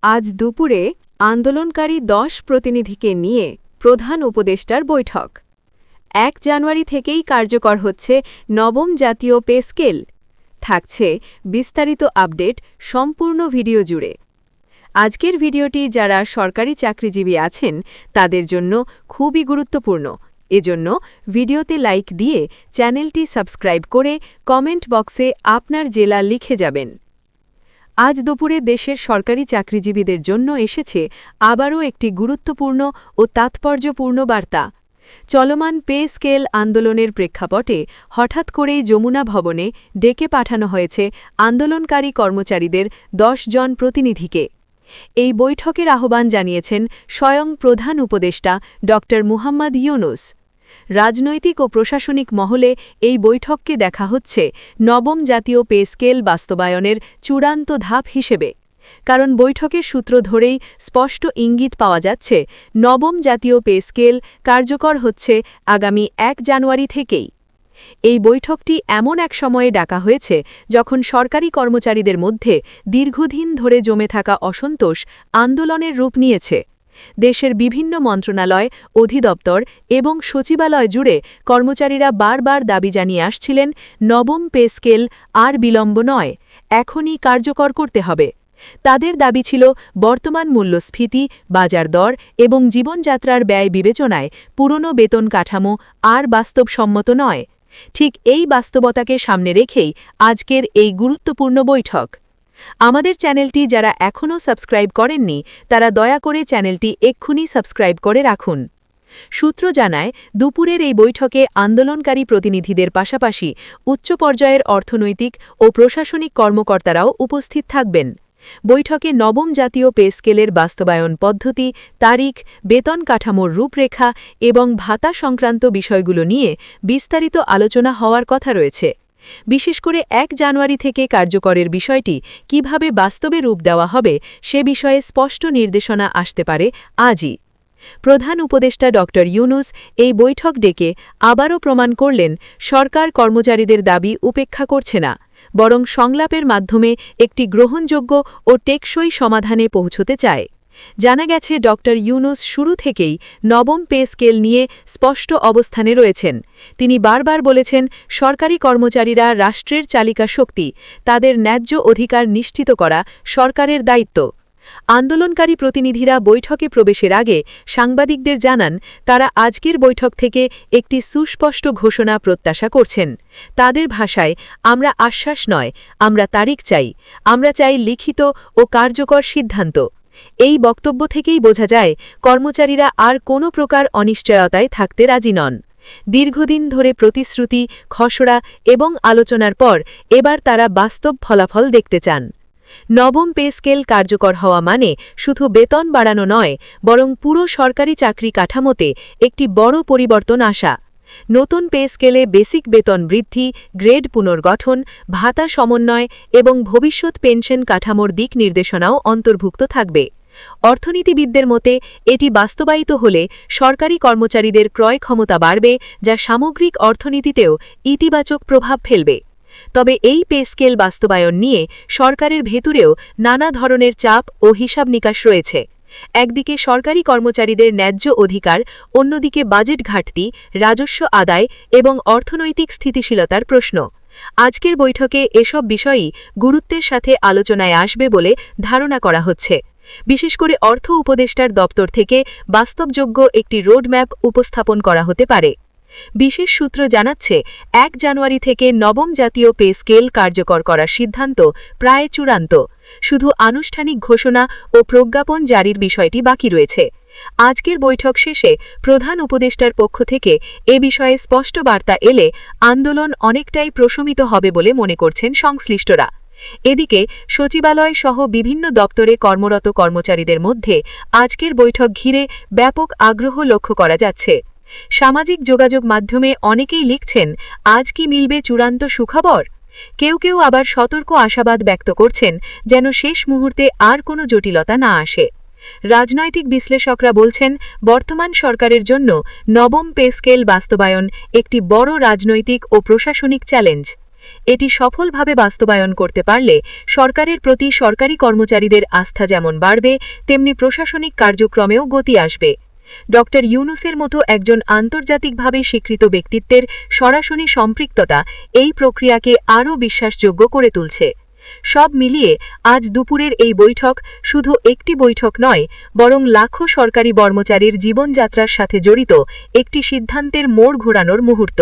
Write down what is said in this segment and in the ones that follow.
আজ দুপুরে আন্দোলনকারী ১০ প্রতিনিধিকে নিয়ে প্রধান উপদেষ্টার বৈঠক। ১ জানুয়ারি থেকেই কার্যকর হচ্ছে নবম জাতীয় পে স্কেল। থাকছে বিস্তারিত আপডেট সম্পূর্ণ ভিডিও জুড়ে। আজকের ভিডিওটি যারা সরকারি চাকরিজীবী আছেন তাদের জন্য খুবই গুরুত্বপূর্ণ। এজন্য ভিডিওতে লাইক দিয়ে চ্যানেলটি সাবস্ক্রাইব করে কমেন্ট বক্সে আপনার জেলা লিখে যাবেন। আজ দুপুরে দেশের সরকারি চাকরিজীবীদের জন্য এসেছে আবারও একটি গুরুত্বপূর্ণ ও তাৎপর্যপূর্ণ বার্তা। চলমান পে স্কেল আন্দোলনের প্রেক্ষাপটে হঠাৎ করেই যমুনা ভবনে ডেকে পাঠানো হয়েছে আন্দোলনকারী কর্মচারীদের ১০ জন প্রতিনিধিকে। এই বৈঠকের আহ্বান জানিয়েছেন স্বয়ং প্রধান উপদেষ্টা ড. মুহাম্মদ ইউনুস। রাজনৈতিক ও প্রশাসনিক মহলে এই বৈঠককে দেখা হচ্ছে নবম জাতীয় পে স্কেল বাস্তবায়নের চূড়ান্ত ধাপ হিসেবে। কারণ বৈঠকের সূত্র ধরেই স্পষ্ট ইঙ্গিত পাওয়া যাচ্ছে নবম জাতীয় পে স্কেল কার্যকর হচ্ছে আগামী ১ জানুয়ারি থেকেই। এই বৈঠকটি এমন এক সময়ে ডাকা হয়েছে যখন সরকারি কর্মচারীদের মধ্যে দীর্ঘদিন ধরে জমে থাকা অসন্তোষ আন্দোলনের রূপ নিয়েছে। দেশের বিভিন্ন মন্ত্রণালয়, অধিদপ্তর এবং সচিবালয় জুড়ে কর্মচারীরা বারবার দাবি জানিয়ে আসছিলেন নবম পে স্কেল আর বিলম্ব নয়, এখনই কার্যকর করতে হবে। তাদের দাবি ছিল বর্তমান মূল্যস্ফীতি, বাজার দর এবং জীবনযাত্রার ব্যয় বিবেচনায় পুরনো বেতন কাঠামো আর বাস্তবসম্মত নয়। ঠিক এই বাস্তবতাকে সামনে রেখেই আজকের এই গুরুত্বপূর্ণ বৈঠক। আমাদের চ্যানেলটি যারা এখনও সাবস্ক্রাইব করেননি তারা দয়া করে চ্যানেলটি এক্ষুনি সাবস্ক্রাইব করে রাখুন। সূত্র জানায় দুপুরের এই বৈঠকে আন্দোলনকারী প্রতিনিধিদের পাশাপাশি উচ্চ পর্যায়ের অর্থনৈতিক ও প্রশাসনিক কর্মকর্তারাও উপস্থিত থাকবেন। বৈঠকে নবম জাতীয় পে স্কেলের বাস্তবায়ন পদ্ধতি, তারিখ, বেতন কাঠামোর রূপরেখা এবং ভাতা সংক্রান্ত বিষয়গুলো নিয়ে বিস্তারিত আলোচনা হওয়ার কথা রয়েছে। বিশেষ করে ১ জানুয়ারি থেকে কার্যকরের বিষয়টি কিভাবে বাস্তবে রূপ দেওয়া হবে সে বিষয়ে স্পষ্ট নির্দেশনা আসতে পারে আজই। প্রধান উপদেষ্টা ড. ইউনুস এই বৈঠক ডেকে আবারও প্রমাণ করলেন সরকার কর্মচারীদের দাবি উপেক্ষা করছে না, বরং সংলাপের মাধ্যমে একটি গ্রহণযোগ্য ও টেকসই সমাধানে পৌঁছতে চায়। জানা গেছে ড. ইউনুস শুরু থেকেই নবম পে স্কেল নিয়ে স্পষ্ট অবস্থানে রয়েছেন। তিনি বারবার বলেছেন সরকারি কর্মচারীরা রাষ্ট্রের চালিকা শক্তি, তাদের ন্যায্য অধিকার নিশ্চিত করা সরকারের দায়িত্ব। আন্দোলনকারী প্রতিনিধিরা বৈঠকে প্রবেশের আগে সাংবাদিকদের জানান তারা আজকের বৈঠক থেকে একটি সুস্পষ্ট ঘোষণা প্রত্যাশা করছেন। তাদের ভাষায়, আমরা আশ্বাস নয়, আমরা তারিখ চাই, আমরা চাই লিখিত ও কার্যকর সিদ্ধান্ত। এই বক্তব্য থেকেই বোঝা যায় কর্মচারীরা আর কোনো প্রকার অনিশ্চয়তায় থাকতে রাজি নন। দীর্ঘদিন ধরে প্রতিশ্রুতি, খসড়া এবং আলোচনার পর এবার তারা বাস্তব ফলাফল দেখতে চান। নবম পে স্কেল কার্যকর হওয়া মানে শুধু বেতন বাড়ানো নয়, বরং পুরো সরকারি চাকরি কাঠামোতে একটি বড় পরিবর্তন আসা। নতুন পে স্কেলে বেসিক বেতন বৃদ্ধি, গ্রেড পুনর্গঠন, ভাতা সমন্বয় এবং ভবিষ্যৎ পেনশন কাঠামোর দিক নির্দেশনাও অন্তর্ভুক্ত থাকবে। অর্থনীতিবিদদের মতে এটি বাস্তবায়িত হলে সরকারি কর্মচারীদের ক্রয় ক্ষমতা বাড়বে, যা সামগ্রিক অর্থনীতিতেও ইতিবাচক প্রভাব ফেলবে। তবে এই পে স্কেল বাস্তবায়ন নিয়ে সরকারের ভেতরেও নানা ধরনের চাপ ও হিসাব নিকাশ রয়েছে। একদিকে সরকারি কর্মচারীদের ন্যায্য অধিকার, অন্যদিকে বাজেট ঘাটতি, রাজস্ব আদায় এবং অর্থনৈতিক স্থিতিশীলতার প্রশ্ন। আজকের বৈঠকে এসব বিষয়ই গুরুত্বের সাথে আলোচনায় আসবে বলে ধারণা করা হচ্ছে। বিশেষ করে অর্থ উপদেষ্টার দপ্তর থেকে বাস্তবযোগ্য একটি রোডম্যাপ উপস্থাপন করা হতে পারে। বিশেষ সূত্র জানাচ্ছে ১ জানুয়ারি থেকে নবম জাতীয় পে স্কেল কার্যকর করার সিদ্ধান্ত প্রায় চূড়ান্ত। শুধু আনুষ্ঠানিক ঘোষণা ও প্রজ্ঞাপন জারির বিষয়টি বাকি রয়েছে। আজকের বৈঠক শেষে প্রধান উপদেষ্টার পক্ষ থেকে এ বিষয়ে স্পষ্ট বার্তা এলে আন্দোলন অনেকটাই প্রশমিত হবে বলে মনে করছেন সংশ্লিষ্টরা। এদিকে সচিবালয় সহ বিভিন্ন দপ্তরে কর্মরত কর্মচারীদের মধ্যে আজকের বৈঠক ঘিরে ব্যাপক আগ্রহ লক্ষ্য করা যাচ্ছে। সামাজিক যোগাযোগ মাধ্যমে অনেকেই লিখছেন, আজ কি মিলবে চূড়ান্ত সুখবর? কেউ কেউ আবার সতর্ক আশাবাদ ব্যক্ত করছেন যেন শেষ মুহূর্তে আর কোনো জটিলতা না আসে। রাজনৈতিক বিশ্লেষকরা বলছেন বর্তমান সরকারের জন্য নবম পে স্কেল বাস্তবায়ন একটি বড় রাজনৈতিক ও প্রশাসনিক চ্যালেঞ্জ। এটি সফলভাবে বাস্তবায়ন করতে পারলে সরকারের প্রতি সরকারি কর্মচারীদের আস্থা যেমন বাড়বে, তেমনি প্রশাসনিক কার্যক্রমেও গতি আসবে। ড. ইউনূসের মতো একজন আন্তর্জাতিকভাবে স্বীকৃত ব্যক্তিত্বের সরাসরি সম্পৃক্ততা এই প্রক্রিয়াকে আরও বিশ্বাসযোগ্য করে তুলছে। সব মিলিয়ে আজ দুপুরের এই বৈঠক শুধু একটি বৈঠক নয়, বরং লাখো সরকারি কর্মচারীর জীবনযাত্রার সাথে জড়িত একটি সিদ্ধান্তের মোড় ঘোরানোর মুহূর্ত।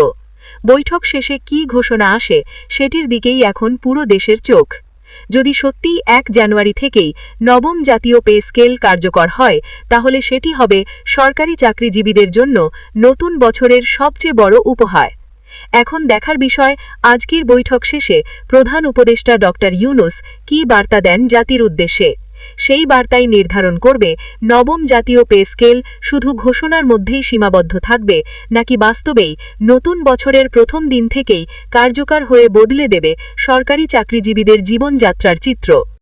বৈঠক শেষে কী ঘোষণা আসে সেটির দিকেই এখন পুরো দেশের চোখ। যদি সত্যিই ১ জানুয়ারি থেকেই নবম জাতীয় পে স্কেল কার্যকর হয়, তাহলে সেটি হবে সরকারি চাকরিজীবীদের জন্য নতুন বছরের সবচেয়ে বড় উপহার। এখন দেখার বিষয়, আজকের বৈঠক শেষে প্রধান উপদেষ্টা ড. ইউনূস কী বার্তা দেন জাতির উদ্দেশ্যে। সেই বার্তাই নির্ধারণ করবে নবম জাতীয় পে স্কেল শুধু ঘোষণার মধ্যেই সীমাবদ্ধ থাকবে, নাকি বাস্তবেই নতুন বছরের প্রথম দিন থেকেই কার্যকর হয়ে বদলে দেবে সরকারি চাকরিজীবীদের জীবনযাত্রার চিত্র।